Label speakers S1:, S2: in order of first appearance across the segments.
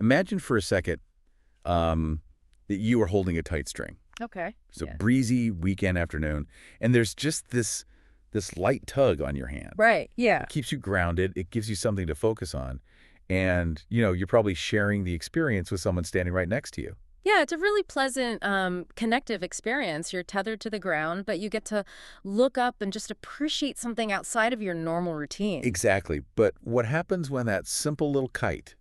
S1: Imagine for a second that you are holding a tight string.
S2: Okay.
S1: So
S2: Yeah.
S1: breezy weekend afternoon, and there's just this light tug on your hand.
S2: Right. Yeah.
S1: It keeps you grounded. It gives you something to focus on. And, you're probably sharing the experience with someone standing right next to you.
S2: Yeah, it's a really pleasant, connective experience. You're tethered to the ground, but you get to look up and just appreciate something outside of your normal routine.
S1: Exactly. But what happens when that simple little kite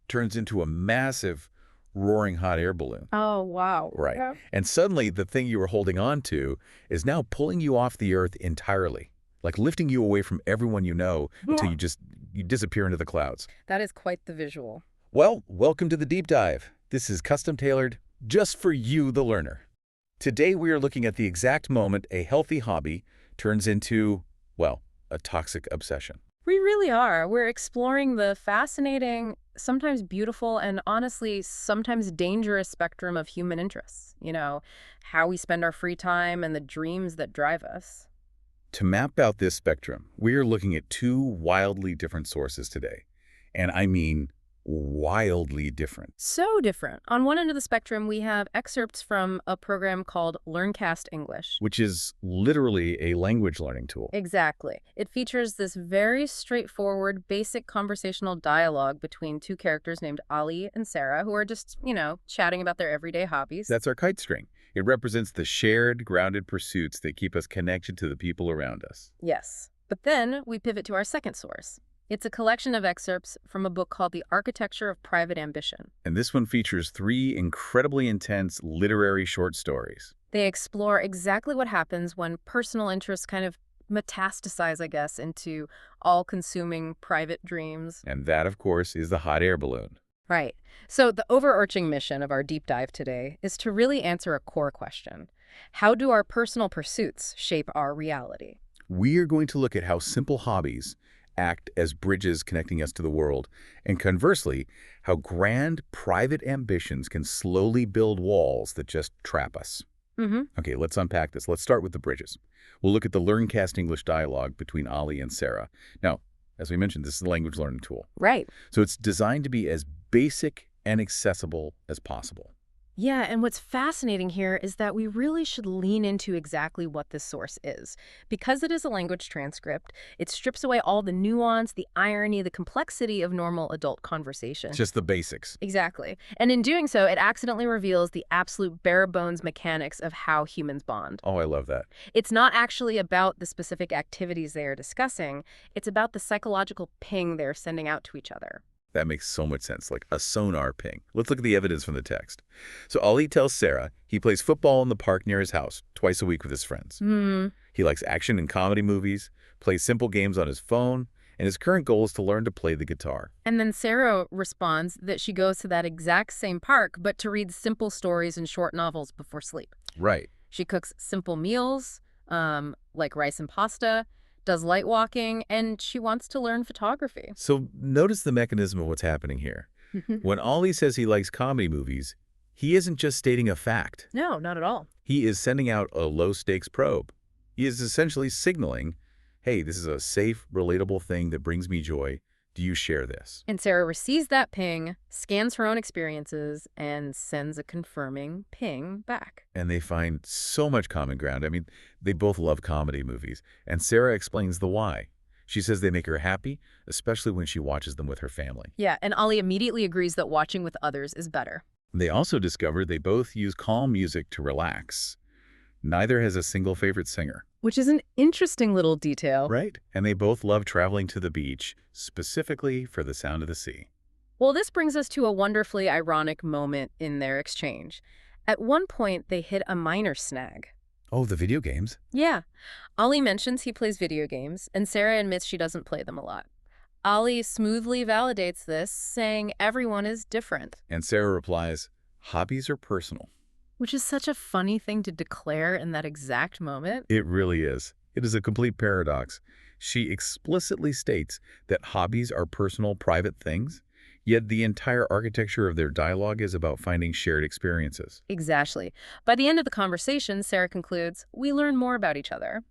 S1: turns into a massive, roaring hot air balloon?
S2: Oh, wow.
S1: Right.
S2: Yeah.
S1: And suddenly the thing you were holding on to is now pulling you off the earth entirely, like lifting you away from everyone you know until you disappear into the clouds.
S2: That is quite the visual.
S1: Well, welcome to the deep dive. This is custom tailored just for you, the learner. Today we are looking at the exact moment a healthy hobby turns into, well, a toxic obsession.
S2: We really are. We're exploring the fascinating, sometimes beautiful, and honestly, sometimes dangerous spectrum of human interests. How we spend our free time and the dreams that drive us.
S1: To map out this spectrum, we are looking at two wildly different sources today. And I mean wildly different.
S2: So different. On one end of the spectrum, we have excerpts from a program called English.
S1: Which is literally a language learning tool.
S2: Exactly. It features this very straightforward, basic conversational dialogue between two characters named Ali and Sarah, who are just, chatting about their everyday hobbies.
S1: That's our kite string. It represents the shared, grounded pursuits that keep us connected to the people around us.
S2: Yes. But then we pivot to our second source. It's a collection of excerpts from a book called The Architecture of Private Ambition.
S1: And this one features 3 incredibly intense literary short stories.
S2: They explore exactly what happens when personal interests kind of metastasize, I guess, into all-consuming private dreams.
S1: And that, of course, is the hot air balloon.
S2: Right. So the overarching mission of our deep dive today is to really answer a core question. How do our personal pursuits shape our reality?
S1: We are going to look at how simple hobbies act as bridges connecting us to the world, and conversely, how grand private ambitions can slowly build walls that just trap us. Okay, let's unpack this. Let's start with the bridges. We'll look at the LearnCast English dialogue between Ali and Sarah. Now, as we mentioned, this is a language learning tool.
S2: Right.
S1: So it's designed to be as basic and accessible as possible.
S2: Yeah, and what's fascinating here is that we really should lean into exactly what this source is. Because it is a language transcript, it strips away all the nuance, the irony, the complexity of normal adult conversation.
S1: Just the basics.
S2: Exactly. And in doing so, it accidentally reveals the absolute bare-bones mechanics of how humans bond.
S1: Oh, I love that.
S2: It's not actually about the specific activities they are discussing. It's about the psychological ping they're sending out to each other.
S1: That makes so much sense, like a sonar ping. Let's look at the evidence from the text. So Ali tells Sarah he plays football in the park near his house twice a week with his friends. He likes action and comedy movies, plays simple games on his phone, and his current goal is to learn to play the guitar.
S2: And then Sarah responds that she goes to that exact same park, but to read simple stories and short novels before sleep.
S1: Right.
S2: She cooks simple meals, like rice and pasta, does light walking, and she wants to learn photography.
S1: So notice the mechanism of what's happening here. When Ali says he likes comedy movies, he isn't just stating a fact.
S2: No, not at all.
S1: He is sending out a low-stakes probe. He is essentially signaling, hey, this is a safe, relatable thing that brings me joy. Do you share this?
S2: And Sarah receives that ping, scans her own experiences, and sends a confirming ping back.
S1: And they find so much common ground. I mean, they both love comedy movies. And Sarah explains the why. She says they make her happy, especially when she watches them with her family.
S2: Yeah, and Ali immediately agrees that watching with others is better.
S1: They also discover they both use calm music to relax. Neither has a single favorite singer.
S2: Which is an interesting little detail.
S1: Right. And they both love traveling to the beach, specifically for the sound of the sea.
S2: Well, this brings us to a wonderfully ironic moment in their exchange. At one point, they hit a minor snag.
S1: Oh, the video games?
S2: Yeah. Ali mentions he plays video games, and Sarah admits she doesn't play them a lot. Ali smoothly validates this, saying everyone is different.
S1: And Sarah replies, hobbies are personal.
S2: Which is such a funny thing to declare in that exact moment.
S1: It really is. It is a complete paradox. She explicitly states that hobbies are personal, private things, yet the entire architecture of their dialogue is about finding shared experiences.
S2: Exactly. By the end of the conversation, Sarah concludes, we learn more about each other.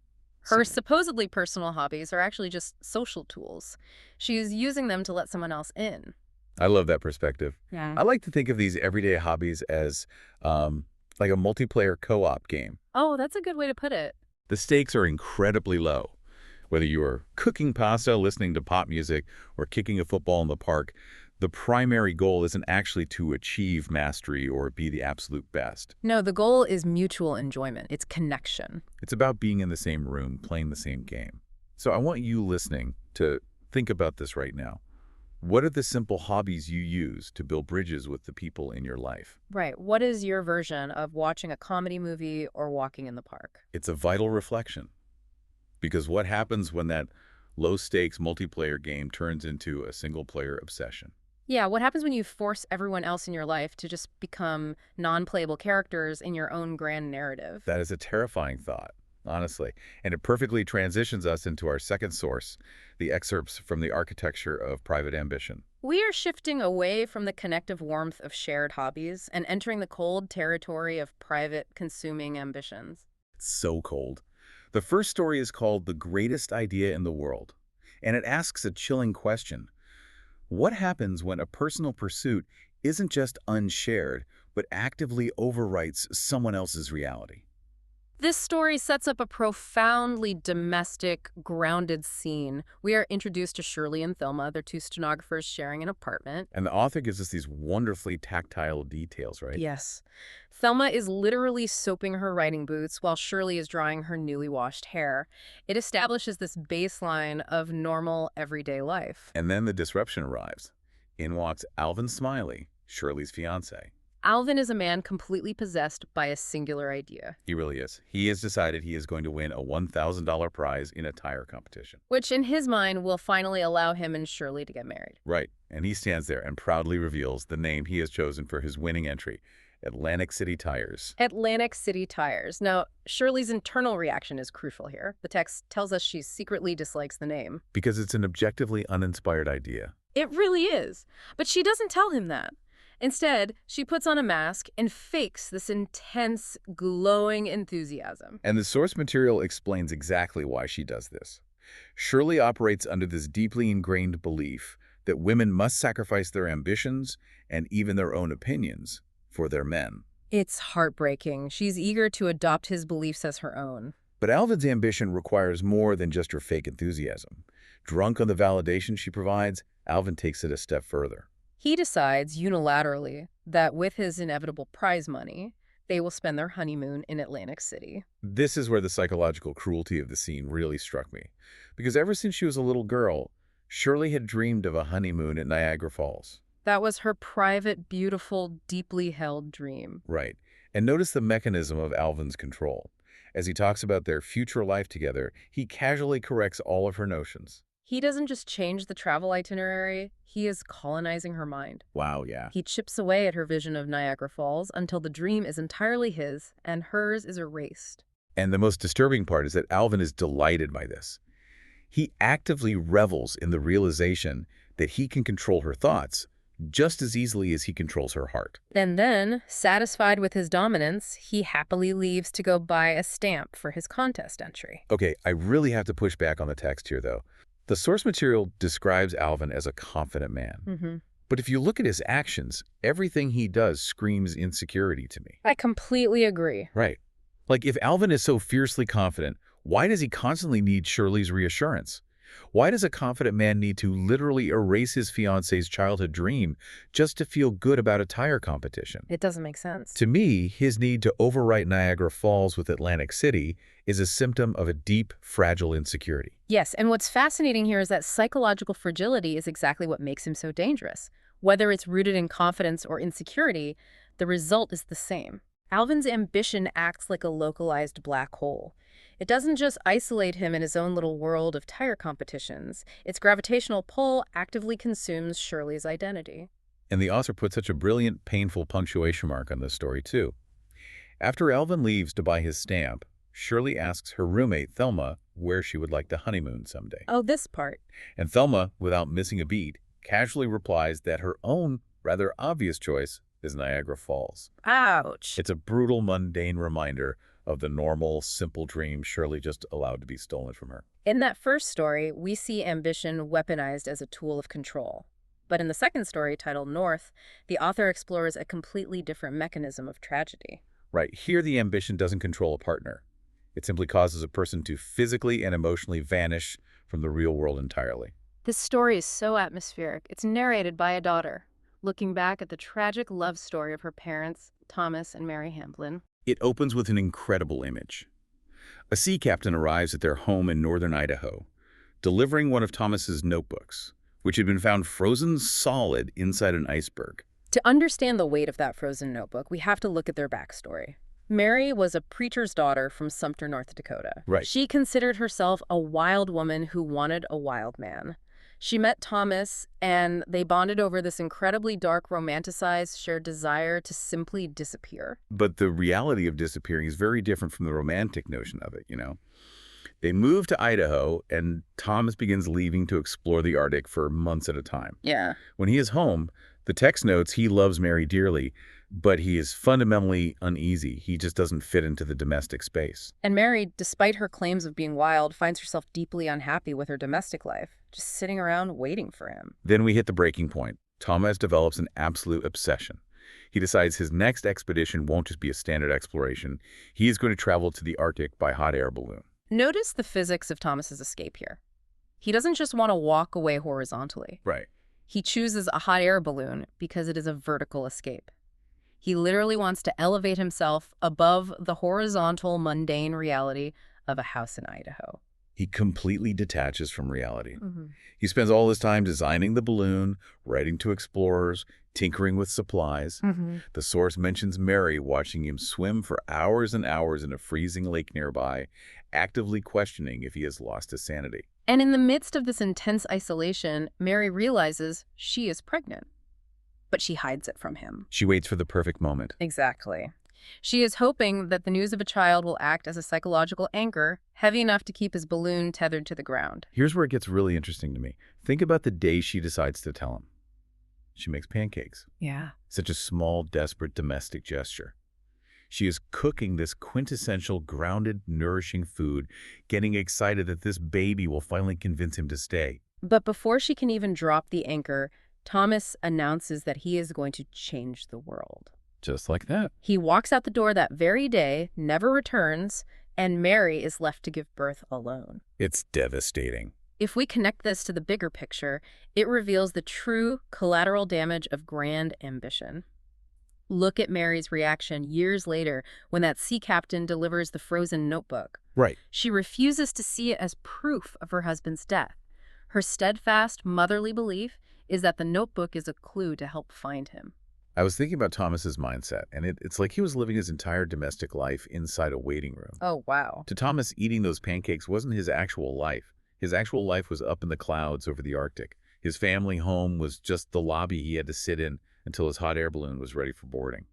S2: Her supposedly personal hobbies are actually just social tools. She's using them to let someone else in.
S1: I love that perspective.
S2: Yeah.
S1: I like to think of these everyday hobbies as like a multiplayer co-op game.
S2: Oh, that's a good way to put it.
S1: The stakes are incredibly low. Whether you are cooking pasta, listening to pop music, or kicking a football in the park, the primary goal isn't actually to achieve mastery or be the absolute best.
S2: No, the goal is mutual enjoyment. It's connection.
S1: It's about being in the same room, playing the same game. So I want you listening to think about this right now. What are the simple hobbies you use to build bridges with the people in your life?
S2: Right. What is your version of watching a comedy movie or walking in the park?
S1: It's a vital reflection. Because what happens when that low-stakes multiplayer game turns into a single-player obsession?
S2: Yeah, what happens when you force everyone else in your life to just become non-playable characters in your own grand narrative?
S1: That is a terrifying thought, honestly. And it perfectly transitions us into our second source, the excerpts from the architecture of private ambition.
S2: We are shifting away from the connective warmth of shared hobbies and entering the cold territory of private consuming ambitions.
S1: It's so cold. The first story is called The Greatest Idea in the World, and it asks a chilling question. What happens when a personal pursuit isn't just unshared, but actively overwrites someone else's reality?
S2: This story sets up a profoundly domestic, grounded scene. We are introduced to Shirley and Thelma. They're two stenographers sharing an apartment.
S1: And the author gives us these wonderfully tactile details, right?
S2: Yes. Thelma is literally soaping her riding boots while Shirley is drying her newly washed hair. It establishes this baseline of normal, everyday life.
S1: And then the disruption arrives. In walks Alvin Smiley, Shirley's fiancé.
S2: Alvin is a man completely possessed by a singular idea,
S1: He really is. He has decided he is going to win a $1,000 prize in a tire competition.
S2: which in his mind will finally allow him and Shirley to get married.
S1: Right. And he stands there and proudly reveals the name he has chosen for his winning entry, Atlantic City Tires.
S2: Atlantic City Tires. Now, Shirley's internal reaction is crucial here. The text tells us she secretly dislikes the name.
S1: Because it's an objectively uninspired idea.
S2: It really is. But she doesn't tell him that. Instead, she puts on a mask and fakes this intense, glowing enthusiasm.
S1: And the source material explains exactly why she does this. Shirley operates under this deeply ingrained belief that women must sacrifice their ambitions and even their own opinions for their men.
S2: It's heartbreaking. She's eager to adopt his beliefs as her own.
S1: But Alvin's ambition requires more than just her fake enthusiasm. Drunk on the validation she provides, Alvin takes it a step further.
S2: He decides unilaterally that with his inevitable prize money, they will spend their honeymoon in Atlantic City.
S1: This is where the psychological cruelty of the scene really struck me. Because ever since she was a little girl, Shirley had dreamed of a honeymoon at Niagara Falls.
S2: That was her private, beautiful, deeply held dream.
S1: Right. And notice the mechanism of Alvin's control. As he talks about their future life together, he casually corrects all of her notions.
S2: He doesn't just change the travel itinerary, he is colonizing her mind.
S1: Wow, yeah.
S2: He chips away at her vision of Niagara Falls until the dream is entirely his and hers is erased.
S1: And the most disturbing part is that Alvin is delighted by this. He actively revels in the realization that he can control her thoughts just as easily as he controls her heart.
S2: And then, satisfied with his dominance, he happily leaves to go buy a stamp for his contest entry.
S1: Okay, I really have to push back on the text here, though. The source material describes Alvin as a confident man. But if you look at his actions, everything he does screams insecurity to me.
S2: I completely agree.
S1: Right. Like, if Alvin is so fiercely confident, why does he constantly need Shirley's reassurance? Why does a confident man need to literally erase his fiancé's childhood dream just to feel good about a tire competition?
S2: It doesn't make sense.
S1: To me, his need to overwrite Niagara Falls with Atlantic City is a symptom of a deep, fragile insecurity.
S2: Yes, and what's fascinating here is that psychological fragility is exactly what makes him so dangerous. Whether it's rooted in confidence or insecurity, the result is the same. Alvin's ambition acts like a localized black hole. It doesn't just isolate him in his own little world of tire competitions. Its gravitational pull actively consumes Shirley's identity.
S1: And the author put such a brilliant, painful punctuation mark on this story, too. After Alvin leaves to buy his stamp, Shirley asks her roommate, Thelma, where she would like to honeymoon someday.
S2: Oh, this part.
S1: And Thelma, without missing a beat, casually replies that her own, rather obvious choice is Niagara Falls.
S2: Ouch.
S1: It's a brutal, mundane reminder of the normal, simple dream Shirley just allowed to be stolen from her.
S2: In that first story, we see ambition weaponized as a tool of control. But in the second story, titled North, the author explores a completely different mechanism of tragedy.
S1: Right, here the ambition doesn't control a partner. It simply causes a person to physically and emotionally vanish from the real world entirely.
S2: This story is so atmospheric. It's narrated by a daughter, looking back at the tragic love story of her parents, Thomas and Mary Hamblin.
S1: It opens with an incredible image. A sea captain arrives at their home in northern Idaho, delivering one of Thomas's notebooks, which had been found frozen solid inside an iceberg.
S2: To understand the weight of that frozen notebook, we have to look at their backstory. Mary was a preacher's daughter from Sumter, North Dakota.
S1: Right.
S2: She considered herself a wild woman who wanted a wild man. She met Thomas, and they bonded over this incredibly dark, romanticized, shared desire to simply disappear.
S1: But the reality of disappearing is very different from the romantic notion of it, you know? They move to Idaho, and Thomas begins leaving to explore the Arctic for months at a time.
S2: Yeah.
S1: When he is home, the text notes he loves Mary dearly, but he is fundamentally uneasy. He just doesn't fit into the domestic space.
S2: And Mary, despite her claims of being wild, finds herself deeply unhappy with her domestic life, just sitting around waiting for him.
S1: Then we hit the breaking point. Thomas develops an absolute obsession. He decides his next expedition won't just be a standard exploration. He is going to travel to the Arctic by hot air balloon.
S2: Notice the physics of Thomas's escape here. He doesn't just want to walk away horizontally.
S1: Right.
S2: He chooses a hot air balloon because it is a vertical escape. He literally wants to elevate himself above the horizontal, mundane reality of a house in Idaho.
S1: He completely detaches from reality. He spends all his time designing the balloon, writing to explorers, tinkering with supplies. The source mentions Mary watching him swim for hours and hours in a freezing lake nearby, actively questioning if he has lost his sanity.
S2: And in the midst of this intense isolation, Mary realizes she is pregnant. But she hides it from him.
S1: She waits for the perfect moment.
S2: Exactly. She is hoping that the news of a child will act as a psychological anchor, heavy enough to keep his balloon tethered to the ground.
S1: Here's where it gets really interesting to me. Think about the day she decides to tell him. She makes pancakes.
S2: Yeah.
S1: Such a small, desperate domestic gesture. She is cooking this quintessential, grounded, nourishing food, getting excited that this baby will finally convince him to stay.
S2: But before she can even drop the anchor, Thomas announces that he is going to change the world.
S1: Just like that.
S2: He walks out the door that very day, never returns, and Mary is left to give birth alone.
S1: It's devastating.
S2: If we connect this to the bigger picture, it reveals the true collateral damage of grand ambition. Look at Mary's reaction years later when that sea captain delivers the frozen notebook.
S1: Right.
S2: She refuses to see it as proof of her husband's death. Her steadfast, motherly belief is that the notebook is a clue to help find him.
S1: I was thinking about Thomas's mindset, and it's like he was living his entire domestic life inside a waiting room.
S2: Oh, wow.
S1: To Thomas, eating those pancakes wasn't his actual life. His actual life was up in the clouds over the Arctic. His family home was just the lobby he had to sit in until his hot air balloon was ready for boarding.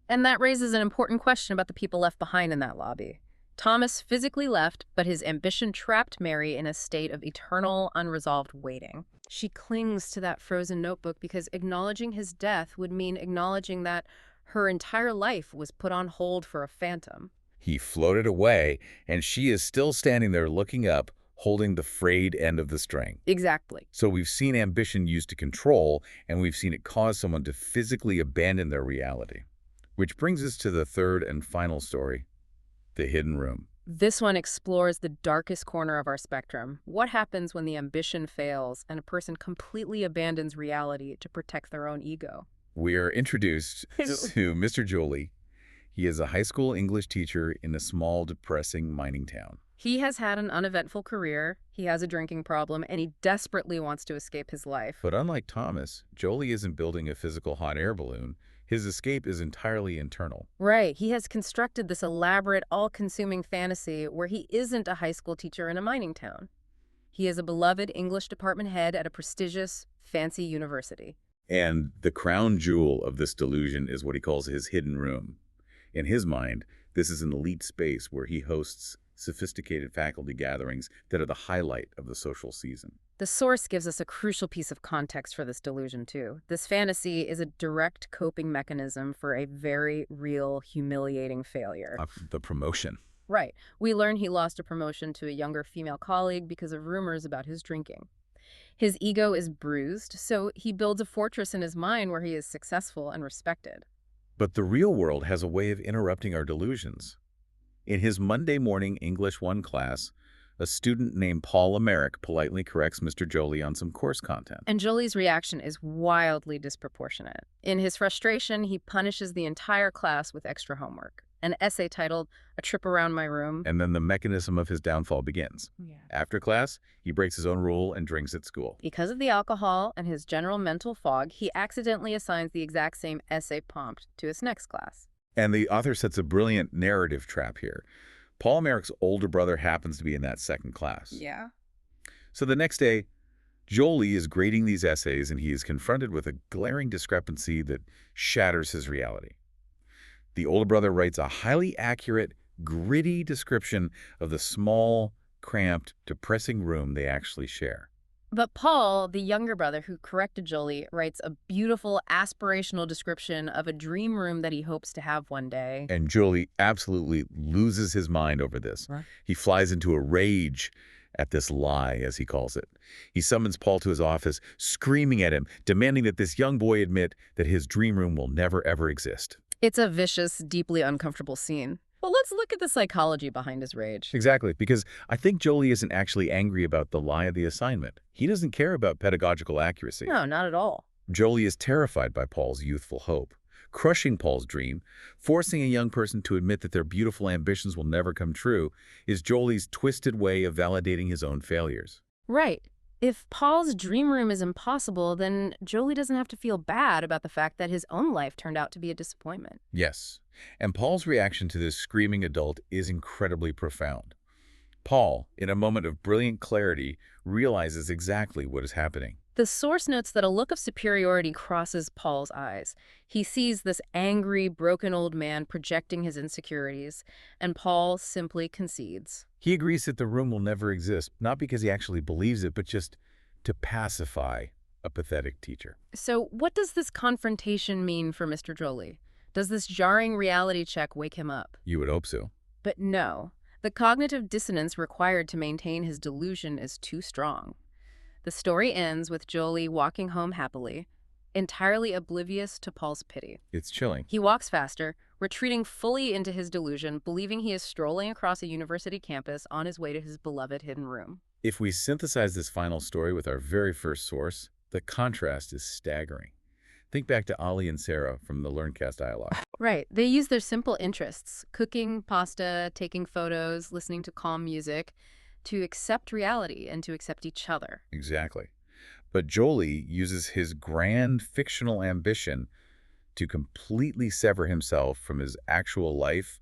S2: And that raises an important question about the people left behind in that lobby. Thomas physically left, but his ambition trapped Mary in a state of eternal, unresolved waiting. She clings to that frozen notebook because acknowledging his death would mean acknowledging that her entire life was put on hold for a phantom.
S1: He floated away, and she is still standing there looking up, holding the frayed end of the string.
S2: Exactly.
S1: So we've seen ambition used to control, and we've seen it cause someone to physically abandon their reality. Which brings us to the third and final story, the hidden room.
S2: This one explores the darkest corner of our spectrum. What happens when the ambition fails and a person completely abandons reality to protect their own ego?
S1: We are introduced to Mr. Jolie. He is a high school English teacher in a small, depressing mining town.
S2: He has had an uneventful career, he has a drinking problem, and he desperately wants to escape his life.
S1: But unlike Thomas, Jolie isn't building a physical hot air balloon. His escape is entirely internal.
S2: Right. He has constructed this elaborate, all-consuming fantasy where he isn't a high school teacher in a mining town. He is a beloved English department head at a prestigious, fancy university.
S1: And the crown jewel of this delusion is what he calls his hidden room. In his mind, this is an elite space where he hosts sophisticated faculty gatherings that are the highlight of the social season.
S2: The source gives us a crucial piece of context for this delusion, too. This fantasy is a direct coping mechanism for a very real, humiliating failure.
S1: The promotion.
S2: Right. We learn he lost a promotion to a younger female colleague because of rumors about his drinking. His ego is bruised, so he builds a fortress in his mind where he is successful and respected.
S1: But the real world has a way of interrupting our delusions. In his Monday morning English 1 class, a student named Paul Emerick politely corrects Mr. Jolie on some course content.
S2: And Jolie's reaction is wildly disproportionate. In his frustration, he punishes the entire class with extra homework. An essay titled A Trip Around My Room.
S1: And then the mechanism of his downfall begins.
S2: Yeah.
S1: After class, he breaks his own rule and drinks at school.
S2: Because of the alcohol and his general mental fog, he accidentally assigns the exact same essay prompt to his next class.
S1: And the author sets a brilliant narrative trap here. Paul Emerick's older brother happens to be in that second class.
S2: Yeah.
S1: So the next day, Jolie is grading these essays and he is confronted with a glaring discrepancy that shatters his reality. The older brother writes a highly accurate, gritty description of the small, cramped, depressing room they actually share.
S2: But Paul, the younger brother who corrected Jolie, writes a beautiful, aspirational description of a dream room that he hopes to have one day.
S1: And Jolie absolutely loses his mind over this.
S2: Right.
S1: He flies into a rage at this lie, as he calls it. He summons Paul to his office, screaming at him, demanding that this young boy admit that his dream room will never, ever exist.
S2: It's a vicious, deeply uncomfortable scene. Well, let's look at the psychology behind his rage.
S1: Exactly, because I think Jolie isn't actually angry about the lie of the assignment. He doesn't care about pedagogical accuracy.
S2: No, not at all.
S1: Jolie is terrified by Paul's youthful hope, crushing Paul's dream. Forcing a young person to admit that their beautiful ambitions will never come true is Jolie's twisted way of validating his own failures.
S2: Right. If Paul's dream room is impossible, then Jolie doesn't have to feel bad about the fact that his own life turned out to be a disappointment.
S1: Yes, and Paul's reaction to this screaming adult is incredibly profound. Paul, in a moment of brilliant clarity, realizes exactly what is happening.
S2: The source notes that a look of superiority crosses Paul's eyes. He sees this angry, broken old man projecting his insecurities, and Paul simply concedes.
S1: He agrees that the room will never exist, not because he actually believes it, but just to pacify a pathetic teacher.
S2: So what does this confrontation mean for Mr. Jolie? Does this jarring reality check wake him up?
S1: You would hope so.
S2: But no. The cognitive dissonance required to maintain his delusion is too strong. The story ends with Jolie walking home happily, entirely oblivious to Paul's pity.
S1: It's chilling.
S2: He walks faster, retreating fully into his delusion, believing he is strolling across a university campus on his way to his beloved hidden room.
S1: If we synthesize this final story with our very first source, the contrast is staggering. Think back to Ali and Sarah from the LearnCast dialogue.
S2: Right. They use their simple interests, cooking, pasta, taking photos, listening to calm music, to accept reality and to accept each other.
S1: Exactly. But Jolie uses his grand fictional ambition to completely sever himself from his actual life,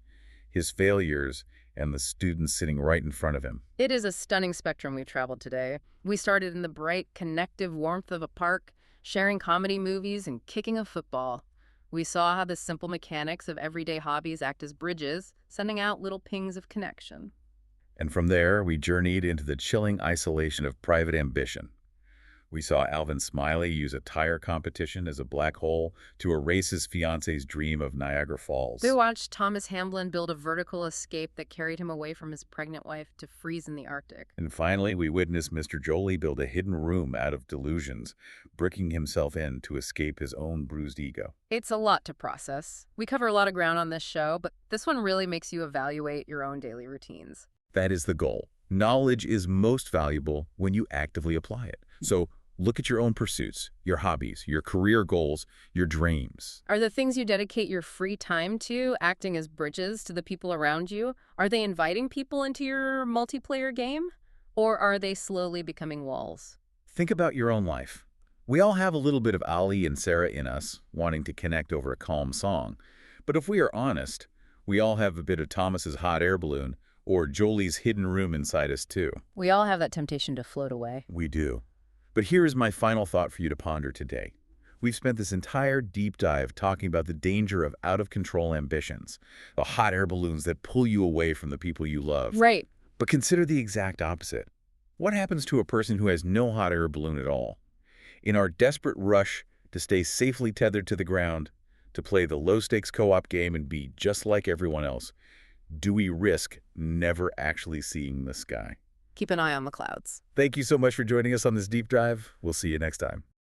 S1: his failures, and the students sitting right in front of him.
S2: It is a stunning spectrum we've traveled today. We started in the bright, connective warmth of a park, sharing comedy movies and kicking a football. We saw how the simple mechanics of everyday hobbies act as bridges, sending out little pings of connection.
S1: And from there, we journeyed into the chilling isolation of private ambition. We saw Alvin Smiley use a tire competition as a black hole to erase his fiance's dream of Niagara Falls.
S2: We watched Thomas Hamblin build a vertical escape that carried him away from his pregnant wife to freeze in the Arctic.
S1: And finally, we witnessed Mr. Jolie build a hidden room out of delusions, bricking himself in to escape his own bruised ego.
S2: It's a lot to process. We cover a lot of ground on this show, but this one really makes you evaluate your own daily routines.
S1: That is the goal. Knowledge is most valuable when you actively apply it. So look at your own pursuits, your hobbies, your career goals, your dreams.
S2: Are the things you dedicate your free time to acting as bridges to the people around you? Are they inviting people into your multiplayer game? Or are they slowly becoming walls?
S1: Think about your own life. We all have a little bit of Ali and Sarah in us, wanting to connect over a calm song. But if we are honest, we all have a bit of Thomas's hot air balloon or Jolie's hidden room inside us too.
S2: We all have that temptation to float away.
S1: We do. But here is my final thought for you to ponder today. We've spent this entire deep dive talking about the danger of out-of-control ambitions, the hot air balloons that pull you away from the people you love.
S2: Right.
S1: But consider the exact opposite. What happens to a person who has no hot air balloon at all? In our desperate rush to stay safely tethered to the ground, to play the low-stakes co-op game and be just like everyone else, do we risk never actually seeing the sky?
S2: Keep an eye on the clouds.
S1: Thank you so much for joining us on this deep dive. We'll see you next time.